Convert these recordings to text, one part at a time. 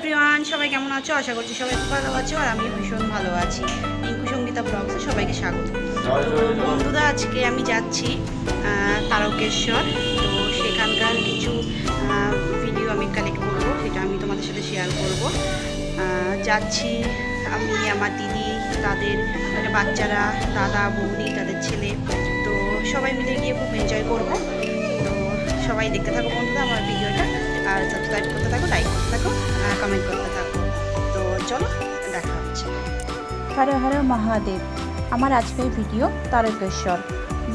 Everyone, সবাই কেমন আছো? আশা করছি সবাই খুব ভালো আছো আর আমি ভীষণ ভালো আছি। রিঙ্কু সঙ্গীতা ব্লগসে সবাইকে স্বাগত। তো বন্ধুরা, আজকে আমি যাচ্ছি তারকেশ্বর। তো সেখানকার কিছু ভিডিও আমি কালেক্ট করবো, সেটা আমি তোমাদের সাথে শেয়ার করব। যাচ্ছি আমি, আমার দিদি, তাদের বাচ্চারা, দাদা বৌদি, তাদের ছেলে। তো সবাই মিলে গিয়ে খুব এনজয় করবো। তো সবাই দেখতে থাকো বন্ধুরা আমার ভিডিওটা, আর সাবস্ক্রাইব করতে থাকো, লাইক করতে থাকো, কমেন্ট করতে থাকো। তো চলো, দেখা হচ্ছে। হর হর মহাদেব। আমার আজকের ভিডিও তারকেশ্বর।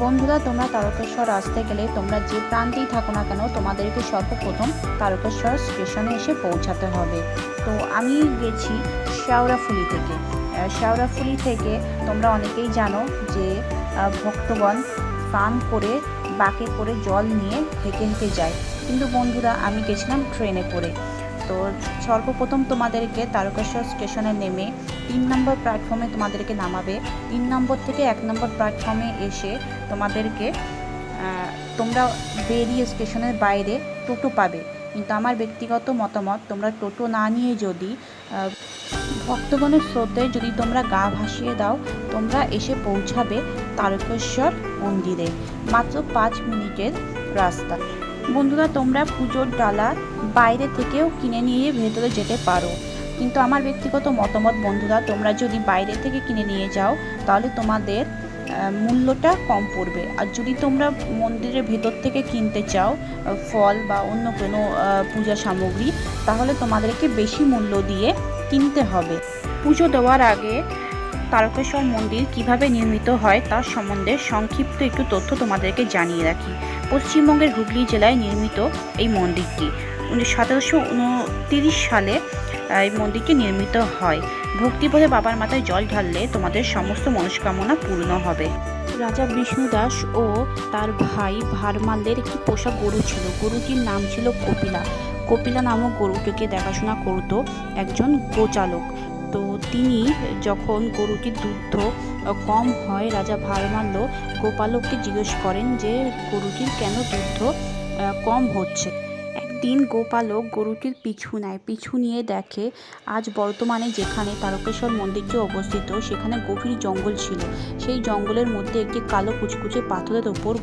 বন্ধুরা, তোমরা তারকেশ্বর আসতে গেলে তোমরা যে প্রান্তেই থাকো না কেন, তোমাদেরকে সর্বপ্রথম তারকেশ্বর স্টেশনে এসে পৌঁছাতে হবে। তো আমি গেছি শেওড়াফুলি থেকে। শেওড়াফুলি থেকে তোমরা অনেকেই জানো যে ভক্তগণ স্নান করে বাঁকে করে জল নিয়ে হেঁটে হেঁটে যায়, কিন্তু বন্ধুরা আমি গেছিলাম ট্রেনে করে। তো সর্বপ্রথম তোমাদেরকে তারকেশ্বর স্টেশনে নেমে 3 নম্বর প্ল্যাটফর্মে তোমাদেরকে নামাবে। 3 নম্বর থেকে 1 নম্বর প্ল্যাটফর্মে এসে তোমাদেরকে তোমরা বেরিয়ে স্টেশনের বাইরে টোটো পাবে। কিন্তু আমার ব্যক্তিগত মতামত, তোমরা টোটো না নিয়ে যদি ভক্তগণের স্রোতে যদি তোমরা গা ভাসিয়ে দাও, তোমরা এসে পৌঁছাবে তারকেশ্বর মন্দিরে। মাত্র 5 মিনিটের রাস্তা। বন্ধুরা, তোমরা পুজোর ডালা বাইরে থেকেও কিনে নিয়ে ভেতরে যেতে পারো, কিন্তু আমার ব্যক্তিগত মতামত বন্ধুরা, তোমরা যদি বাইরে থেকে কিনে নিয়ে যাও তাহলে তোমাদের মূল্যটা কম পড়বে। আর যদি তোমরা মন্দিরের ভেতর থেকে কিনতে চাও ফল বা অন্য কোনো পূজা সামগ্রী, তাহলে তোমাদেরকে বেশি মূল্য দিয়ে কিনতে হবে। পুজো দেওয়ার আগে তারকেশ্বর মন্দির কিভাবে নির্মিত হয় তার সম্বন্ধে সংক্ষিপ্ত একটু তথ্য তোমাদেরকে জানিয়ে রাখি। পশ্চিমবঙ্গের হুগলি জেলায় নির্মিত এই মন্দিরটি 1729 সালে এই মন্দিরটি নির্মিত হয়। ভক্তিভরে বাবার মাথায় জল ঢাললে তোমাদের সমস্ত মনস্কামনা পূর্ণ হবে। রাজা বিষ্ণুদাস ও তার ভাই ভারমাল্যের একটি পোষা গরু ছিল। গরুটির নাম ছিল কপিলা। কপিলা নামক গরুটিকে দেখাশোনা করত একজন গোচালক। তো তিনি যখন গরুটির দুগ্ধ কম হয়, রাজা ভারমাল্য গোপালককে জিজ্ঞেস করেন যে গরুটির কেন দুগ্ধ কম হচ্ছে। একদিন গোপালক গরুটির পিছু নেয়। পিছু নিয়ে দেখে আজ বর্তমানে যেখানে তারকেশ্বর মন্দিরটি অবস্থিত সেখানে গভীর জঙ্গল ছিল। সেই জঙ্গলের মধ্যে একটি কালো কুচকুচে পাথরের ওপর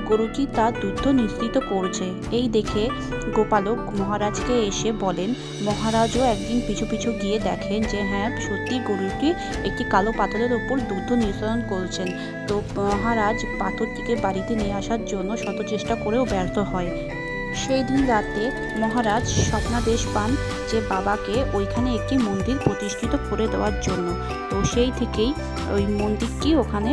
গরুটি তার দুগ্ধ নিঃসৃত করছে। এই দেখে গোপালক মহারাজকে এসে বলেন। মহারাজও একদিন পিছু পিছু গিয়ে দেখেন যে হ্যাঁ, সত্যি গরুটি একটি কালো পাথরের ওপর দুগ্ধ নিঃসরণ করছেন। তো মহারাজ পাথরটিকে বাড়িতে নিয়ে আসার জন্য শত চেষ্টা করেও ব্যর্থ হয়। সেই দিন রাতে মহারাজ স্বপ্নাদেশ পান যে বাবাকে ওইখানে একটি মন্দির প্রতিষ্ঠিত করে দেওয়ার জন্য। তো সেই থেকেই ওই মন্দিরটি ওখানে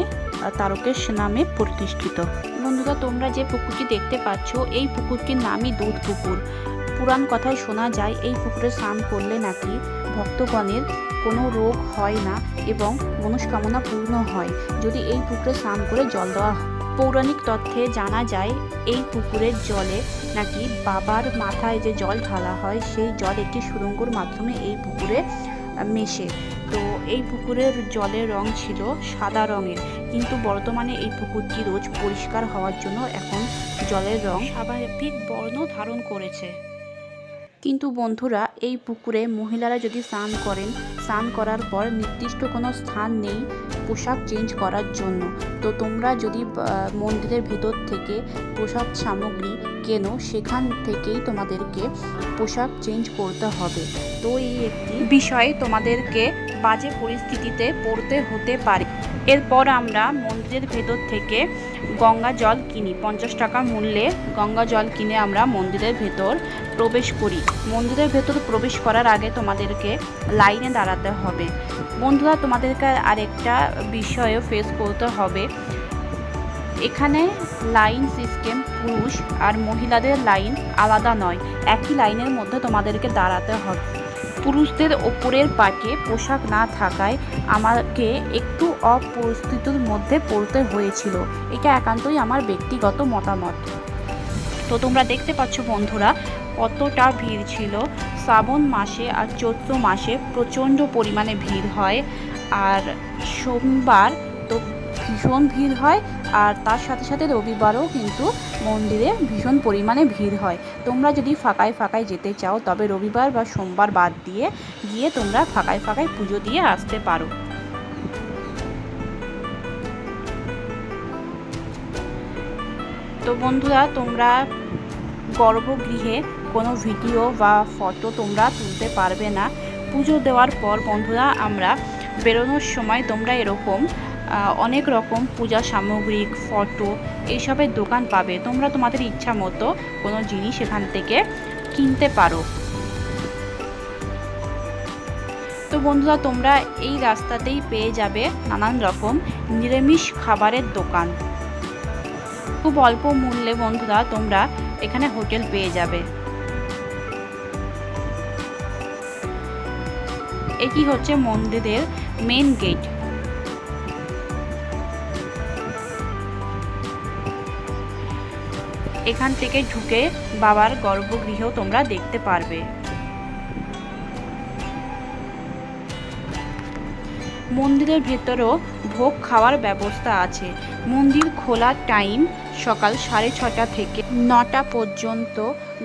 তারকেশ নামে প্রতিষ্ঠিত। বন্ধুরা, তোমরা যে পুকুরটি দেখতে পাচ্ছ এই পুকুরটির নামই দুধ পুকুর। পুরাণ কথায় শোনা যায় এই পুকুরে স্নান করলে নাকি ভক্তগণের কোনো রোগ হয় না এবং মনস্কামনা পূর্ণ হয় যদি এই পুকুরে স্নান করে জল দেওয়া হয়। পৌরাণিক তথ্যে জানা যায় এই পুকুরের জলে নাকি বাবার মাথায় যে জল ঢালা হয় সেই জল একটি সুড়ঙ্গর মাধ্যমে এই পুকুরে মেশে। তো এই পুকুরের জলের রং ছিল সাদা রঙের, কিন্তু বর্তমানে এই পুকুরটি রোজ পরিষ্কার হওয়ার জন্য এখন জলের রং স্বাভাবিক বর্ণ ধারণ করেছে। কিন্তু বন্ধুরা, এই পুকুরে মহিলারা যদি স্নান করেন, স্নান করার পর নির্দিষ্ট কোনো স্থান নেই পোশাক চেঞ্জ করার জন্য। তো তোমরা যদি মন্দিরের ভেতর থেকে পোশাক সামগ্রী কেনো, সেখান থেকেই তোমাদেরকে পোশাক চেঞ্জ করতে হবে। তো এই একটি বিষয় তোমাদেরকে বাজে পরিস্থিতিতে পড়তে হতে পারে। এরপর আমরা মন্দিরের ভেতর থেকে গঙ্গা জল কিনি। 50 টাকা মূল্যে গঙ্গা জল কিনে আমরা মন্দিরের ভেতর প্রবেশ করি। মন্দিরের ভেতর প্রবেশ করার আগে তোমাদেরকে লাইনে দাঁড়াতে হবে। বন্ধুরা, তোমাদেরকে আরেকটা বিষয়ও ফেস করতে হবে। এখানে লাইন সিস্টেম পুরুষ আর মহিলাদের লাইন আলাদা নয়, একই লাইনের মধ্যে তোমাদেরকে দাঁড়াতে হবে। পুরুষদের ওপরের পাটে পোশাক না থাকায় আমাকে একটু অপরিস্থিতির মধ্যে পড়তে হয়েছিল। এটা একান্তই আমার ব্যক্তিগত মতামত। তো তোমরা দেখতে পাচ্ছ বন্ধুরা কতটা ভিড় ছিল। শ্রাবণ মাসে আর চৈত্র মাসে প্রচণ্ড পরিমাণে ভিড় হয়, আর সোমবার তো ভীষণ ভিড় হয়, আর তার সাথে সাথে রবিবারও কিন্তু মন্দিরে ভীষণ পরিমাণে ভিড় হয়। তোমরা যদি ফাঁকায় ফাঁকায় যেতে চাও তবে রবিবার বা সোমবার বাদ দিয়ে গিয়ে তোমরা ফাঁকায় ফাঁকায় পুজো দিয়ে আসতে পারো। তো বন্ধুরা, তোমরা গর্ভগৃহে কোনো ভিডিও বা ফটো তোমরা তুলতে পারবে না। পুজো দেওয়ার পর বন্ধুরা আমরা বেরোনোর সময় তোমরা এরকম অনেক রকম পূজা সামগ্রিক ফটো এইসবের দোকান পাবে। তোমরা তোমাদের ইচ্ছা মতো কোনো জিনিস এখান থেকে কিনতে পারো। তো বন্ধুরা, তোমরা এই রাস্তাতেই পেয়ে যাবে নানান রকম নিরামিষ খাবারের দোকান। খুব অল্প মূল্যে বন্ধুরা তোমরা এখানে হোটেল পেয়ে যাবে। এটি হচ্ছে মন্দিরের মেন গেট। এখান থেকে ঢুকে বাবার গর্ভগৃহ তোমরা দেখতে পারবে। মন্দিরের ভেতরেও ভোগ খাওয়ার ব্যবস্থা আছে। মন্দির খোলার টাইম সকাল 6:30 থেকে 9টা পর্যন্ত।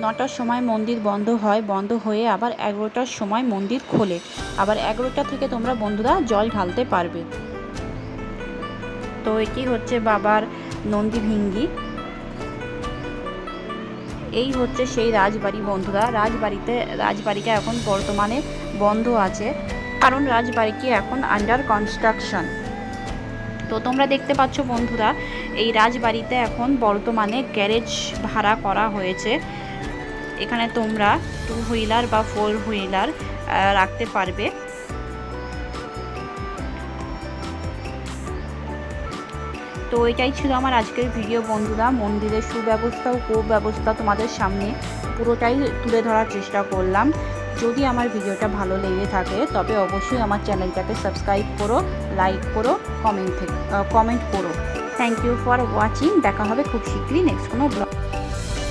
9টার সময় মন্দির বন্ধ হয়, বন্ধ হয়ে আবার 11টার সময় মন্দির খোলে। আবার 11টা থেকে তোমরা বন্ধুরা জল ঢালতে পারবে। তো এটি হচ্ছে বাবার নন্দীভিঙ্গি। এই হচ্ছে সেই রাজবাড়ি বন্ধুরা। রাজবাড়িটা এখন বর্তমানে বন্ধ আছে, কারণ রাজবাড়িটি এখন আন্ডার কনস্ট্রাকশন। তো তোমরা দেখতে পাচ্ছ বন্ধুরা, এই রাজবাড়িতে এখন বর্তমানে গ্যারেজ ভাড়া করা হয়েছে। এখানে তোমরা 2 হুইলার বা 4 হুইলার রাখতে পারবে। তো এটাই ছিল আমার আজকের ভিডিও বন্ধুরা। মন্দিরের সুব্যবস্থা ও কুব্যবস্থা তোমাদের সামনে পুরোটাই তুলে ধরার চেষ্টা করলাম। যদি আমার ভিডিওটা ভালো লেগে থাকে তবে অবশ্যই আমার চ্যানেলটাকে সাবস্ক্রাইব করো, লাইক করো, কমেন্ট করো। Thank you for watching. দেখা হবে খুব শীঘ্রই নেক্সট কোনো ব্লগ।